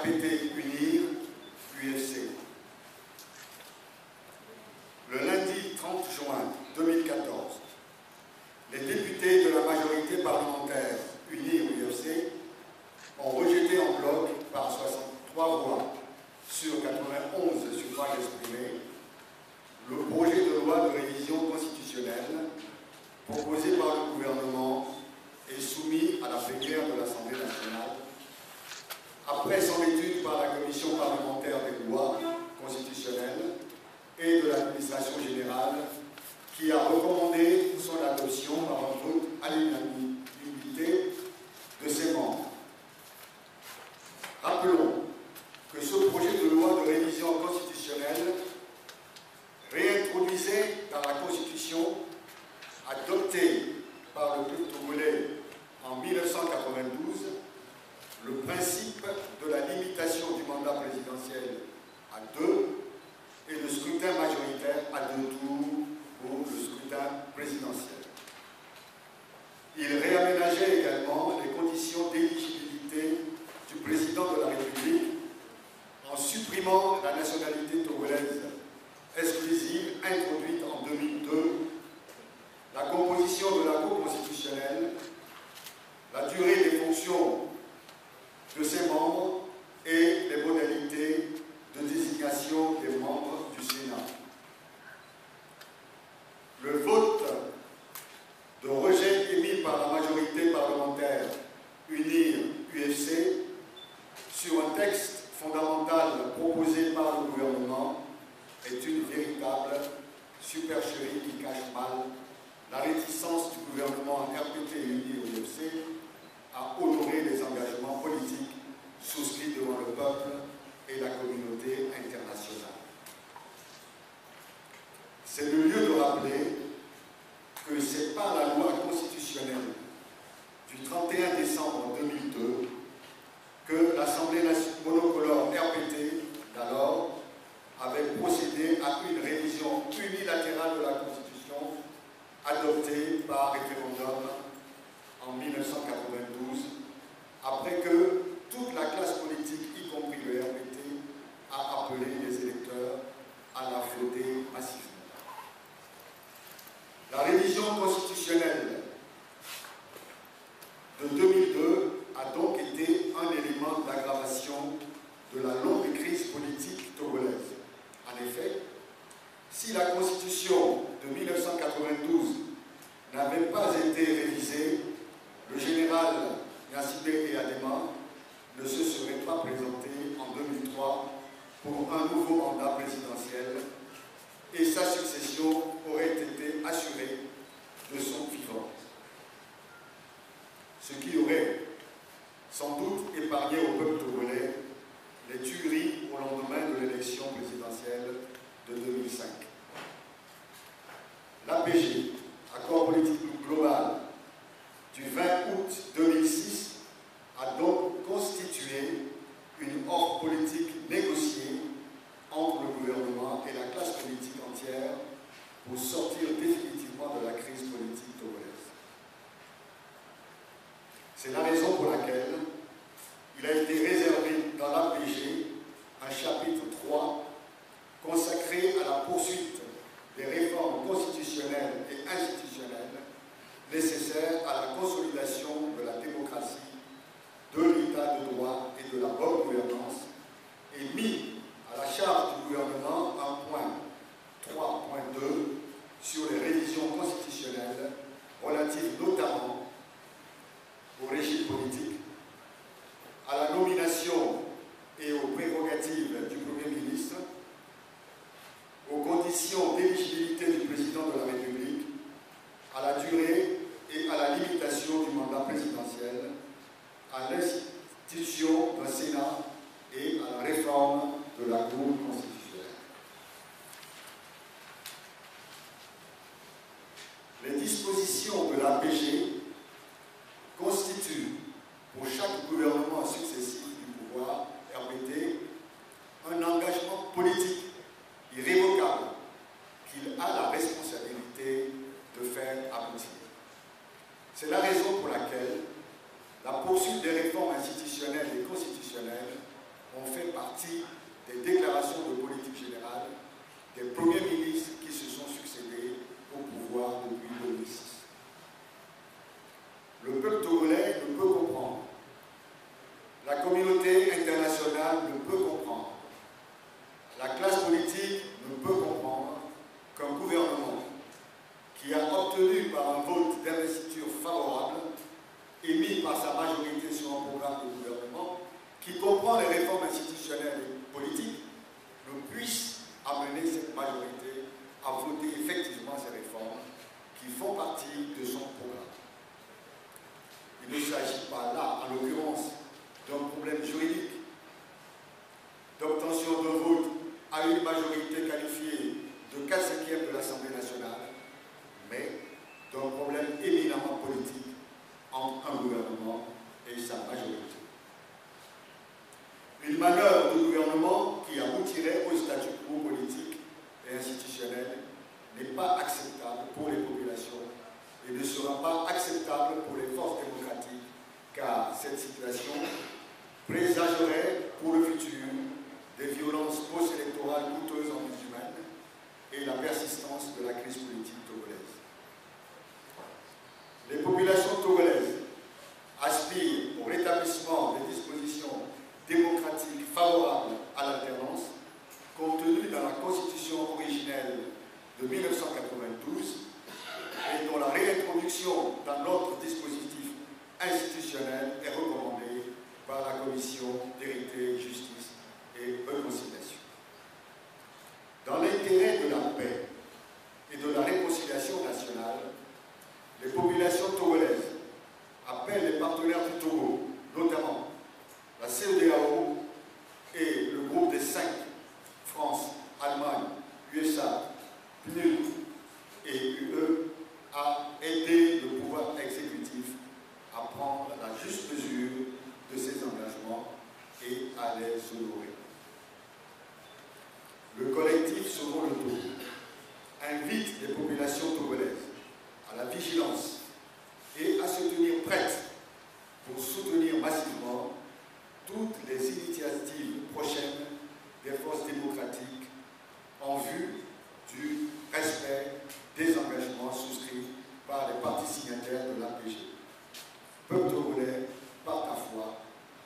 RPT Unir, UFC. Le lundi 30 juin 2014, les députés de la majorité parlementaire Unir UFC ont rejeté en bloc par 63 voix sur 91 suffrages exprimés le projet de loi de révision constitutionnelle proposé par le gouvernement et soumis à la plénière de l'Assemblée nationale après son étude par la Commission parlementaire des lois constitutionnelles et de l'administration générale qui a recommandé son adoption par un vote à l'unanimité de ses membres. Rappelons que ce projet de loi de révision constitutionnelle réintroduisait dans la Constitution adoptée par le peuple togolais en 1992 le principe de la limitation du mandat présidentiel à 2 et le scrutin majoritaire à 2 tours pour le scrutin présidentiel. Il réaménageait également les conditions d'éligibilité du président de la République en supprimant la nationalité togolaise exclusive introduite en 2002, la composition de la Cour constitutionnelle, la durée des fonctions de ses membres et les modalités de désignation des membres du Sénat. Le vote de rejet émis par la majorité parlementaire Unir UFC sur un texte fondamental proposé par le gouvernement est une véritable supercherie qui cache mal la réticence du gouvernement RPT Unir UFC à honorer les engagements politiques souscrits devant le peuple et la communauté internationale. C'est le lieu de rappeler que c'est par la loi constitutionnelle du 31 décembre 2002 que l'Assemblée monocolore RPT d'alors avait procédé à une révision unilatérale de la Constitution adoptée par référendum en 1992, après que toute la classe politique, y compris le RPT, a appelé les électeurs à la voter massivement. La révision constitutionnelle de 2002 a donc été un élément d'aggravation de la longue crise politique togolaise. En effet, si la Constitution de 1992 n'avait pas été révisée, le général Gnassingbé Eyadema ne se serait pas présenté en 2003 pour un nouveau mandat présidentiel et sa succession aurait été assurée de son vivant. Ce qui aurait sans doute épargné au peuple togolais les tueries au lendemain de l'élection présidentielle de 2005. L'APG, accord politique global du 20 août 2006, a donc constitué une offre politique négociée entre le gouvernement et la classe politique entière pour sortir définitivement de la crise politique togolaise. C'est la raison pour laquelle il a été réservé dans l'APG un chapitre 3 consacré à la poursuite des réformes constitutionnelles et institutionnelles nécessaires à la consolidation de la démocratie, de l'état de droit et de la bonne gouvernance, et mis à la charge du gouvernement un point 3.2 sur les révisions constitutionnelles relatives notamment au régime politique, à la nomination et aux prérogatives du Premier ministre, aux conditions d'éligibilité du président de la République, à la durée et à la limitation du mandat présidentiel, à l'institution d'un Sénat et à la réforme de la Cour constitutionnelle. Les dispositions de l'APG constituent pour chaque gouvernement successif du pouvoir RPT un engagement politique irrévocable qu'il a la responsabilité de faire aboutir. C'est la raison pour laquelle la poursuite des réformes institutionnelles et constitutionnelles ont fait partie des déclarations de politique générale des premiers ministres qui se sont succédés au pouvoir depuis 2006. Le peuple togolais ne peut comprendre. La communauté internationale ne peut comprendre. La classe politique ne peut comprendre qu'un gouvernement qui a obtenu par un vote d'investiture favorable, émis par sa majorité sur un programme de gouvernement, qui comprend les réformes institutionnelles et politiques, ne puisse amener cette majorité à voter effectivement ces réformes qui font partie de son programme. Il ne s'agit pas là, en l'occurrence, d'un problème juridique, d'obtention d'un vote à une majorité qualifiée de 4/5 de l'Assemblée nationale, mais d'un problème éminemment politique entre un gouvernement et sa majorité. Une manœuvre de gouvernement qui aboutirait au statu quo politique et institutionnel n'est pas acceptable pour les populations et ne sera pas acceptable pour les forces démocratiques, car cette situation présagerait pour le futur des violences post-électorales coûteuses en vies humaines et la persistance de la crise politique togolaise. Les populations togolaises aspirent au rétablissement des dispositions démocratiques favorables à l'alternance contenues dans la Constitution originelle de 1992 et dont la réintroduction dans notre dispositif institutionnel est recommandée par la Commission vérité, justice et réconciliation. Dans l'intérêt de la paix et de la réconciliation nationale, les populations togolaises appellent les partenaires du Togo, notamment la CEDEAO et le groupe des 5, France, Allemagne, USA, PNUD et UE, à aider le pouvoir exécutif à prendre la juste mesure de ses engagements et à les honorer. Le collectif Sauvons le Togo invite les populations togolaises à la vigilance et à se tenir prêtes pour soutenir massivement toutes les initiatives prochaines des forces démocratiques en vue du respect des engagements souscrits par les partis signataires de l'APG. Peuple togolais, par ta foi,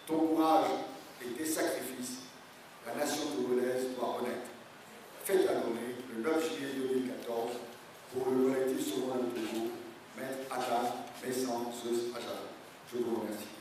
ton courage et tes sacrifices, la nation togolaise doit renaître. Faites annoncer le 9 juillet 2014 pour le collectif Sauvons le Togo, Maître Adam Messan Zeus Ajala. Je vous remercie.